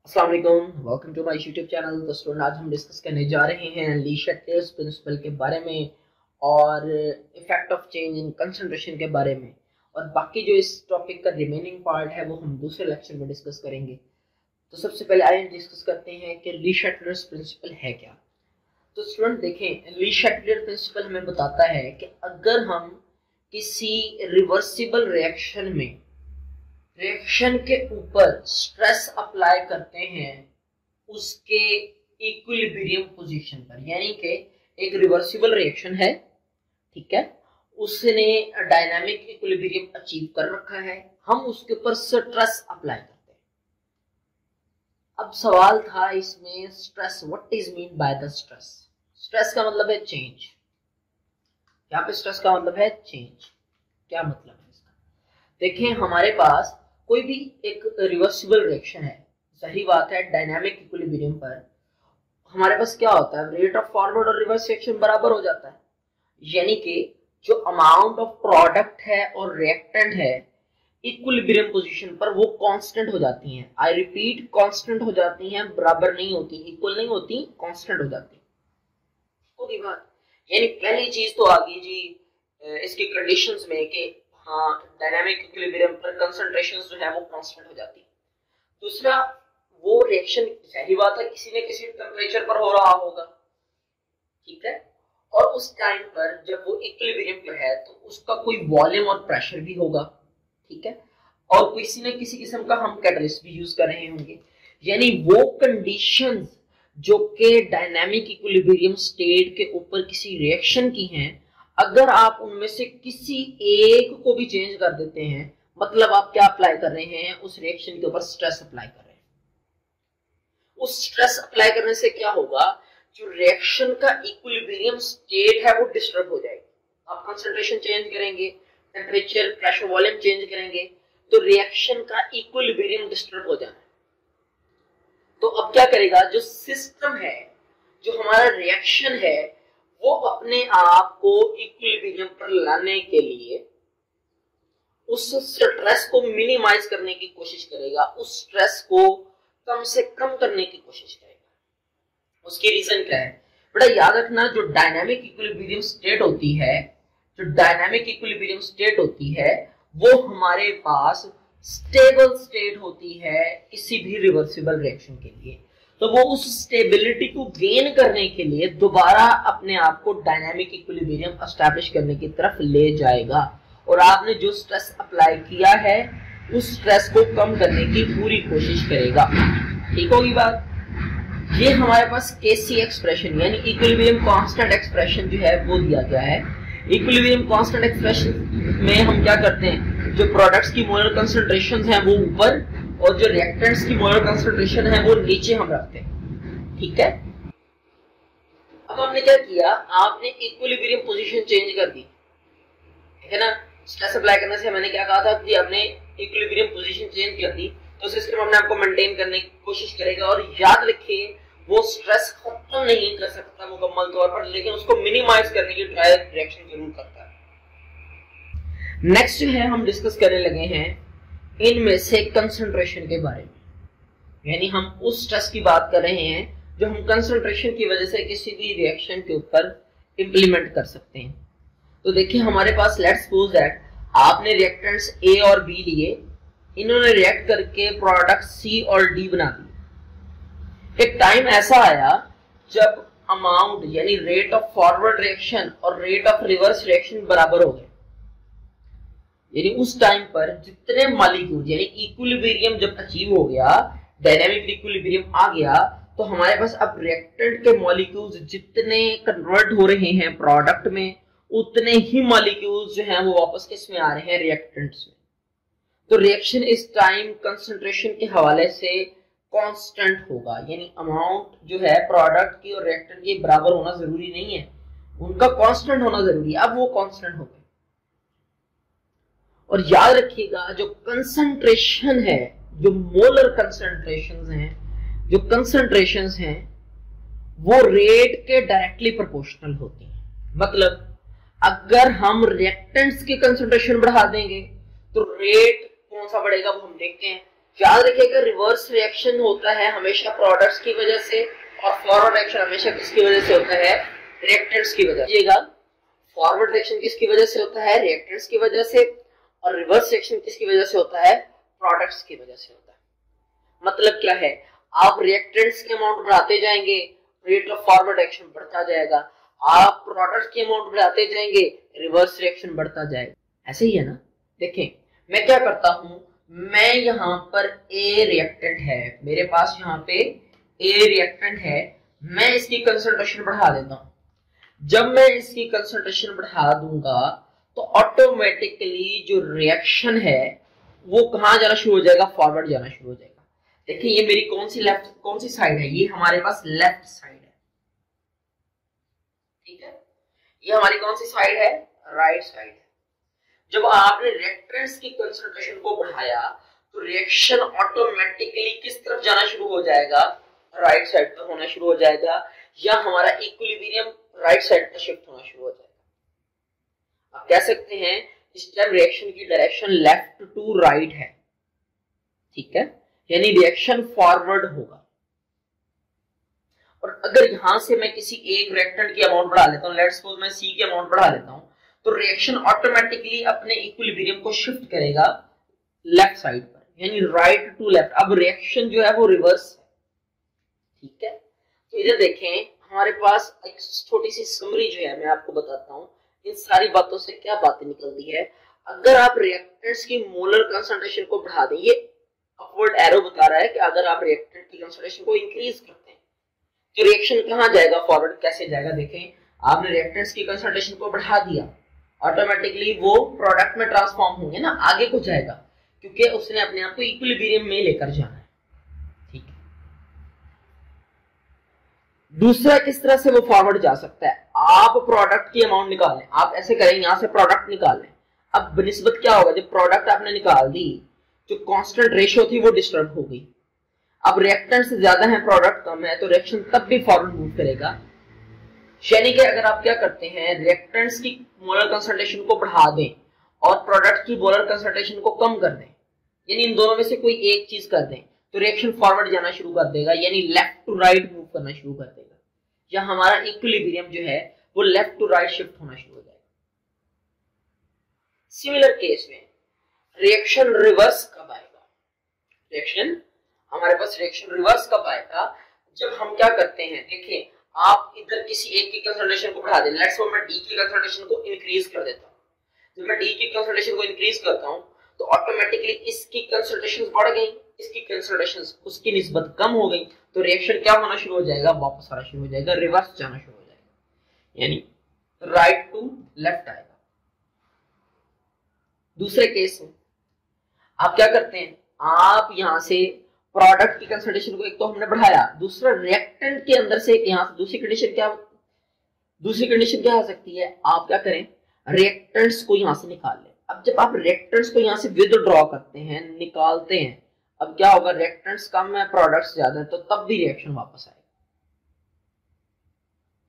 अस्सलाम वालेकुम, welcome to my YouTube channel. तो स्टूडेंट, आज हम डिस्कस करने जा रहे हैं ली शैटलर्स प्रिंसिपल के बारे में और effect of change in concentration के बारे में, और बाकी जो इस टॉपिक का रिमेनिंग पार्ट है वो हम दूसरे लेक्चर में डिस्कस करेंगे। तो सबसे पहले आइए डिस्कस करते हैं कि ली शैटलर्स प्रिंसिपल है क्या। तो स्टूडेंट देखें, ली शैटलर प्रिंसिपल हमें बताता है कि अगर हम किसी रिवर्सिबल रिएक्शन में रिएक्शन के ऊपर स्ट्रेस अप्लाई करते हैं उसके इक्विलिब्रियम पोजीशन पर, यानी कि एक रिवर्सिबल रिएक्शन है, ठीक है, उसने डायनामिक इक्विलिब्रियम अचीव कर रखा है, हम उसके ऊपर स्ट्रेस अप्लाई करते हैं। अब सवाल था इसमें stress, what is mean by the stress. Stress का मतलब है चेंज, यहाँ पे स्ट्रेस का मतलब है चेंज। क्या मतलब है इसका? देखें, हमारे पास कोई भी एक रिवर्सिबल रिएक्शन है, सही बात है, डायनामिक इक्विलिब्रियम पर हमारे पास क्या होता है, रेट ऑफ फॉरवर्ड और रिवर्स रिएक्शन बराबर हो जाता है, यानी कि जो अमाउंट ऑफ प्रोडक्ट है और रिएक्टेंट है इक्विलिब्रियम पोजीशन पर वो कांस्टेंट हो जाती हैं। आई रिपीट, कांस्टेंट हो जाती हैं, बराबर नहीं होती, इक्वल नहीं होती, कांस्टेंट हो जाती। पूरी बात, यानी पहली चीज तो आ गई जी इसकी कंडीशंस में कि हाँ, डायनामिक इक्विलिब्रियम पर कंसंट्रेशंस जो है वो कांस्टेंट हो जाती है। दूसरा, वो रिएक्शन सही बात है किसी न किसी टेम्परेचर पर हो रहा होगा, ठीक है, और उस टाइम पर जब वो इक्विलिब्रियम पर है तो उसका कोई वॉल्यूम और प्रेशर भी होगा, ठीक है, और किसी न किसी किस्म का हम कैटलिस्ट भी यूज कर रहे होंगे। यानी वो कंडीशंस जो कि डायनामिक इक्विलिब्रियम स्टेट के ऊपर किसी रिएक्शन की हैं, अगर आप उनमें से किसी एक को भी चेंज कर देते हैं, मतलब आप क्या अप्लाई कर रहे हैं, उस रिएक्शन के ऊपर स्ट्रेस अप्लाई कर रहे हैं। उस स्ट्रेस अप्लाई करने से क्या होगा, जो रिएक्शन का इक्विलिब्रियम स्टेट है वो डिस्टर्ब हो जाएगी। आप कंसंट्रेशन चेंज करेंगे, टेम्परेचर, प्रेशर, वॉल्यूम चेंज करेंगे, तो रिएक्शन का इक्विलिब्रियम डिस्टर्ब हो जाना है। तो अब क्या करेगा, जो सिस्टम है, जो हमारा रिएक्शन है, वो अपने आप को इक्विलिब्रियम पर लाने के लिए उस स्ट्रेस को मिनिमाइज करने की कोशिश करेगा, उस स्ट्रेस को कम से कम करने की कोशिश करेगा। उसकी रीजन क्या है बेटा, याद रखना, जो डायनामिक इक्विलिब्रियम स्टेट होती है, जो डायनामिक इक्विलिब्रियम स्टेट होती है वो हमारे पास स्टेबल स्टेट होती है किसी भी रिवर्सिबल रिएक्शन के लिए। तो वो उस स्टेबिलिटी को गेन करने के लिए दोबारा अपने आप को डायनामिक इक्विलिब्रियम एस्टैब्लिश करने की तरफ ले जाएगा, और आपने जो स्ट्रेस अप्लाई किया है उस स्ट्रेस को कम करने की पूरी कोशिश करेगा। ठीक होगी बात। ये हमारे पास केसी एक्सप्रेशन यानी इक्विलिब्रियम कांस्टेंट एक्सप्रेशन जो है वो दिया गया है। इक्विलिब्रियम कांस्टेंट एक्सप्रेशन में हम क्या करते हैं, जो प्रोडक्ट्स की मोलर कंसंट्रेशंस हैं वो ऊपर और जो रिएक्टेंट्स की मोलर कंसंट्रेशन है वो नीचे हम रखते हैं, ठीक है। अब हमने क्या किया, आपने इक्विलिब्रियम पोजीशन चेंज कर दी, ठीक है ना। स्ट्रेस अप्लाई करने से मैंने क्या कहा था कि आपने इक्विलिब्रियम पोजीशन चेंज कर दी तो सिस्टम अपने आपको मेंटेन करने की कोशिश करेगा, और याद रखिए वो स्ट्रेस खत्म नहीं कर सकता मुकम्मल तौर पर, लेकिन उसको मिनिमाइज करने की ट्राई रिएक्शन जरूर करता है। नेक्स्ट जो है हम डिस्कस करने लगे हैं इनमें से कंसंट्रेशन के बारे में, यानी हम उस स्ट्रेस की बात कर रहे हैं जो हम कंसंट्रेशन की वजह से किसी भी रिएक्शन के ऊपर इंप्लीमेंट कर सकते हैं। तो देखिए, हमारे पास लेट्स सपोज दैट आपने रिएक्टेंट्स ए और बी लिए, इन्होंने रिएक्ट करके प्रोडक्ट सी और डी बना दिए। एक टाइम ऐसा आया जब अमाउंट यानी रेट ऑफ फॉरवर्ड रिएक्शन और रेट ऑफ रिवर्स रिएक्शन बराबर हो गए, यानी उस टाइम पर जितने मॉलिक्यूल यानी इक्विलिब्रियम जब अचीव हो गया, डायनामिक इक्विलिब्रियम आ गया, तो हमारे पास अब रिएक्टेंट के मॉलिक्यूल्स जितने कन्वर्ट हो रहे हैं प्रोडक्ट में, उतने ही मॉलिक्यूल्स जो हैं वो वापस किस में आ रहे हैं, रिएक्टेंट्स में। तो रिएक्शन इस टाइम कंसंट्रेशन के हवाले से कांस्टेंट होगा, यानी अमाउंट जो है प्रोडक्ट की और रिएक्टेंट की बराबर होना जरूरी नहीं है, उनका कांस्टेंट होना जरूरी है। अब वो कांस्टेंट हो गए, और याद रखिएगा जो कंसंट्रेशन है, जो मोलर कंसंट्रेशंस हैं, जो कंसंट्रेशंस हैं वो रेट के डायरेक्टली प्रोपोर्शनल होती हैं। मतलब अगर हम रिएक्टेंट्स की कंसंट्रेशन बढ़ा देंगे तो रेट कौन सा बढ़ेगा वो हम देखते हैं। याद रखिएगा रिवर्स रिएक्शन होता है हमेशा प्रोडक्ट्स की वजह से और फॉरवर्ड रिएक्शन हमेशा किसकी वजह से होता है, रिएक्टेंट्स की वजह से। फॉरवर्ड रिएक्शन किसकी वजह से होता है, रिएक्टेंट्स की वजह से, और रिवर्स रिएक्शन किसकी वजह से होता है, प्रोडक्ट्स की वजह से होता है। मतलब क्या है, आप रिएक्टेंट्स के अमाउंट बढ़ाते जाएंगे, रेट ऑफ फॉरवर्ड रिएक्शन बढ़ता जाएगा, आप प्रोडक्ट्स की अमाउंट बढ़ाते जाएंगे, रिवर्स रिएक्शन बढ़ता जाएगा। ऐसे ही है ना। देखें मैं क्या करता हूं, मैं यहाँ पर ए रिएक्टेंट है, मेरे पास यहाँ पे ए रिएक्टेंट है, मैं इसकी कंसंट्रेशन बढ़ा देता हूं। जब मैं इसकी कंसंट्रेशन बढ़ा दूंगा तो ऑटोमेटिकली जो रिएक्शन है वो कहां जाना शुरू हो जाएगा, फॉरवर्ड जाना शुरू हो जाएगा। देखिए ये मेरी कौन सी साइड है, ये हमारे पास लेफ्ट साइड है, ठीक है। ये हमारी कौन सी साइड है, राइट साइड है। जब आपने रिएक्टेंट्स की कंसंट्रेशन को बढ़ाया तो रिएक्शन ऑटोमेटिकली किस तरफ जाना शुरू हो जाएगा, राइट साइड पर होना शुरू हो जाएगा, या हमारा इक्विलिब्रियम राइट साइड पर शिफ्ट होना शुरू हो जाएगा। आप कह सकते हैं इस टाइम रिएक्शन की डायरेक्शन लेफ्ट टू राइट है, ठीक है, यानी रिएक्शन फॉरवर्ड होगा। और अगर यहां से मैं किसी एक रिएक्टेंट की अमाउंट बढ़ा लेता हूं, लेट्स सपोज मैं सी की अमाउंट बढ़ा लेता हूं, तो रिएक्शन ऑटोमेटिकली अपने इक्विलिब्रियम को शिफ्ट करेगा लेफ्ट साइड पर, यानी राइट टू लेफ्ट। अब रिएक्शन जो है वो रिवर्स है, ठीक है। तो इधर देखें हमारे पास एक छोटी सी समरी जो है मैं आपको बताता हूं, इन सारी बातों से क्या बातें निकलती है। अगर आप रिएक्टेंट्स की मोलर कंसंट्रेशन को बढ़ा दें, ये अपवर्ड एरो बता रहा है कि अगर आप रिएक्टेंट की कंसंट्रेशन को इंक्रीज करते हैं तो रिएक्शन कहां जाएगा, फॉरवर्ड कैसे जाएगा। देखें आपने रिएक्टेंट्स की कंसंट्रेशन को बढ़ा दिया, ऑटोमेटिकली वो प्रोडक्ट में ट्रांसफॉर्म होंगे ना, आगे को जाएगा, क्योंकि उसने अपने आप को इक्विलिब्रियम में लेकर जाना है, ठीक है। दूसरा किस तरह से वो फॉरवर्ड जा सकता है, आप प्रोडक्ट की अमाउंट निकाल लें, आप ऐसे करें यहां से प्रोडक्ट निकाल लें। अब बनिस्बत क्या होगा, जब प्रोडक्ट आपने निकाल दी जो कांस्टेंट रेशियो थी वो डिस्टर्ब हो गई। अब रिएक्टेंट से ज्यादा है, प्रोडक्ट कम है, तो रिएक्शन तब भी फॉरवर्ड मूव करेगा। यानी कि अगर आप क्या करते हैं, रिएक्टेंट्स की मोलर कंसंट्रेशन को बढ़ा दें और प्रोडक्ट की मोलर कंसंट्रेशन को कम कर दें, यानी इन दोनों में से कोई एक चीज कर दें, तो रिएक्शन फॉरवर्ड जाना शुरू कर देगा, यानी लेफ्ट टू राइट मूव करना शुरू कर देगा, या हमारा इक्विलिब्रियम जो है वो लेफ्ट टू राइट शिफ्ट होना शुरू हो जाएगा। सिमिलर केस में रिएक्शन रिवर्स कब आएगा, हमारे पास रिएक्शन रिवर्स कब आएगा, जब हम क्या करते हैं, देखिए आप इधर किसी एक की कंसंट्रेशन को बढ़ा दें, लेट्स सपोज मैं डी की कंसंट्रेशन को इंक्रीज कर देता हूं। जब मैं डी की कंसंट्रेशन को इंक्रीज करता हूं तो ऑटोमेटिकली इसकी कंसंट्रेशन बढ़ गई, इसकी कंसंट्रेशन उसकी निस्बत कम हो गई, तो रिएक्शन क्या होना शुरू हो जाएगा, वापस आना शुरू हो जाएगा, रिवर्स जाना शुरू हो जाएगा, यानी राइट टू लेफ्ट आएगा। दूसरे केस में आप क्या करते हैं, आप यहां से प्रोडक्ट की कंसंट्रेशन को एक तो हमने बढ़ाया, दूसरा रिएक्टेंट के अंदर से यहां से दूसरी कंडीशन क्या हो सकती है, आप क्या करें, रिएक्टेंट्स को यहां से निकाल लें। अब जब आप रिएक्टेंट्स को यहां से विदड्रॉ करते हैं, निकालते हैं, अब क्या होगा, रिएक्टेंट्स कम है, प्रोडक्ट्स ज्यादा है, तो तब भी रिएक्शन वापस आएगा,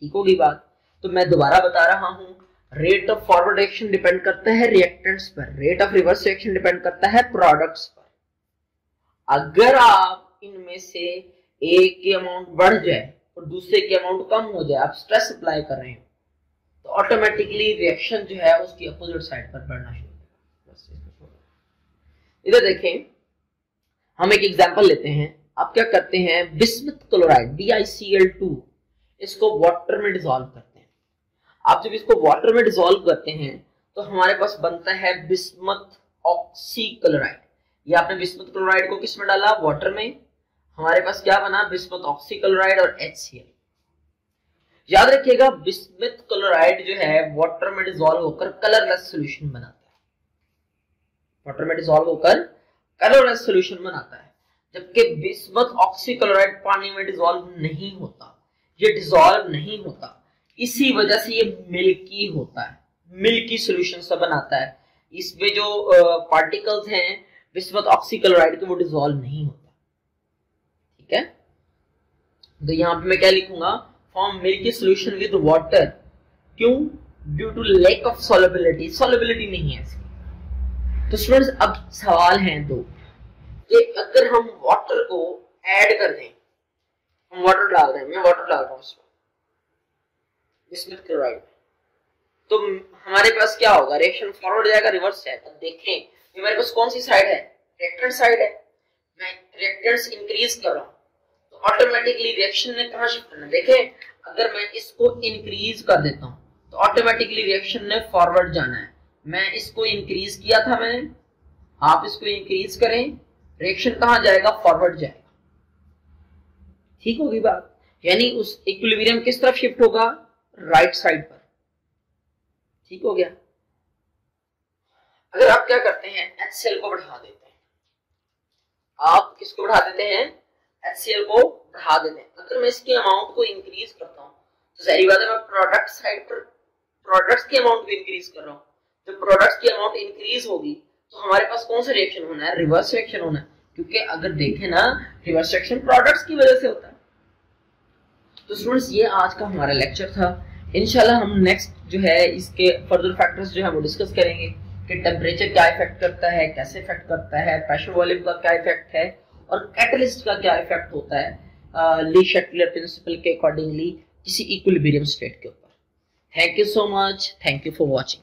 ठीक होगी बात। तो मैं दोबारा बता रहा हूं, rate of forward reaction depend करता है रिएक्टेंट्स पर, rate of reverse reaction depend करता है प्रोडक्ट्स पर। अगर आप इनमें से एक की अमाउंट बढ़ जाए और दूसरे की अमाउंट कम हो जाए, आप स्ट्रेस अप्लाई कर रहे हो, तो ऑटोमेटिकली रिएक्शन जो है उसकी अपोजिट साइड पर बढ़ना शुरू हो जाएगा। इधर देखें, हम एक एग्जांपल लेते हैं। आप क्या करते हैं, बिस्मथ क्लोराइड BiCl2, इसको वाटर में डिसॉल्व करते हैं। आप जब इसको वाटर में डिसॉल्व करते हैं तो हमारे पास बनता है बिस्मथ ऑक्सीक्लोराइड। ये आपने बिस्मथ क्लोराइड को किस में डाला, वाटर में, हमारे पास क्या बना, बिस्मथ ऑक्सीक्लोराइड और HCl। याद रखिएगा बिस्मथ क्लोराइड जो है वाटर में डिसॉल्व होकर कलरलेस सॉल्यूशन बनाता है, वाटर में डिसॉल्व होकर कलरलेस सॉल्यूशन बनाता है, जबकि बिस्मथ ऑक्सीक्लोराइड पानी में डिसॉल्व नहीं होता, ये डिसॉल्व नहीं होता, इसी वजह से ये मिल्की होता है, मिल्की सॉल्यूशन सा बनाता है। इसमें जो पार्टिकल्स हैं बिस्मथ ऑक्सीक्लोराइड के, वो डिसॉल्व नहीं होता, ठीक है। तो यहाँ पे मैं क्या लिखूंगा, form milky solution with water, क्यों, due to lack of solubility, solubility नहीं है इसकी। तो स्टूडेंट्स अब सवाल हैं दो, कि अगर हम वाटर को ऐड कर दें, हम वाटर डाल रहे हैं, मैं वाटर डाल रहा हूँ इसमें बिस्मुथ क्लोराइड, तो हमारे पास क्या होगा, रिएक्शन फॉरवर्ड जाएगा, रिवर्स जाएगा। देखें ये मेरे पास कौन सी साइड है, रिएक्टेंट साइड है, मैं रिएक्टेंट्स इंक्रीज कर रहा हूँ तो ऑटोमेटिकली रिएक्शन ने कहां शिफ्ट करना है। देखें अगर मैं इसको इंक्रीज कर देता हूँ तो ऑटोमेटिकली रिएक्शन ने फॉरवर्ड जाना है। मैं इसको इंक्रीज किया था मैंने, आप इसको इंक्रीज करें, रिएक्शन कहां जाएगा, फॉरवर्ड जाएगा। ठीक होगी बात, यानी उस इक्विलिब्रियम किस तरफ शिफ्ट होगा, राइट साइड पर। ठीक हो गया। अगर आप क्या करते हैं, HCl को बढ़ा देते हैं, आप किसको बढ़ा देते हैं, HCl को बढ़ा देते हैं। अगर मैं इसकी अमाउंट को इंक्रीज करता हूं तो जाहिर बात है मैं प्रोडक्ट साइड पर प्रोडक्ट्स की अमाउंट को इंक्रीज कर रहा हूं। जब प्रोडक्ट्स की अमाउंट इंक्रीज होगी तो हमारे पास कौन सा रिएक्शन होना है, रिवर्स रिएक्शन होना है, क्योंकि अगर देखें ना रिवर्स रिएक्शन प्रोडक्ट्स की वजह से होता है। तो स्टूडेंट्स ये आज का हमारा लेक्चर था। इंशाल्लाह हम नेक्स्ट जो है इसके फर्दर फैक्टर्स जो है वो डिस्कस करेंगे कि टेम्परेचर क्या इफेक्ट करता है, कैसे इफेक्ट करता है, प्रेशर वॉल्यूम का क्या इफेक्ट है और कैटलिस्ट का क्या इफेक्ट होता है ली शटलर प्रिंसिपल के अकॉर्डिंगली किसी इक्विलिब्रियम स्टेट के ऊपर। Thank you so much, thank you for watching.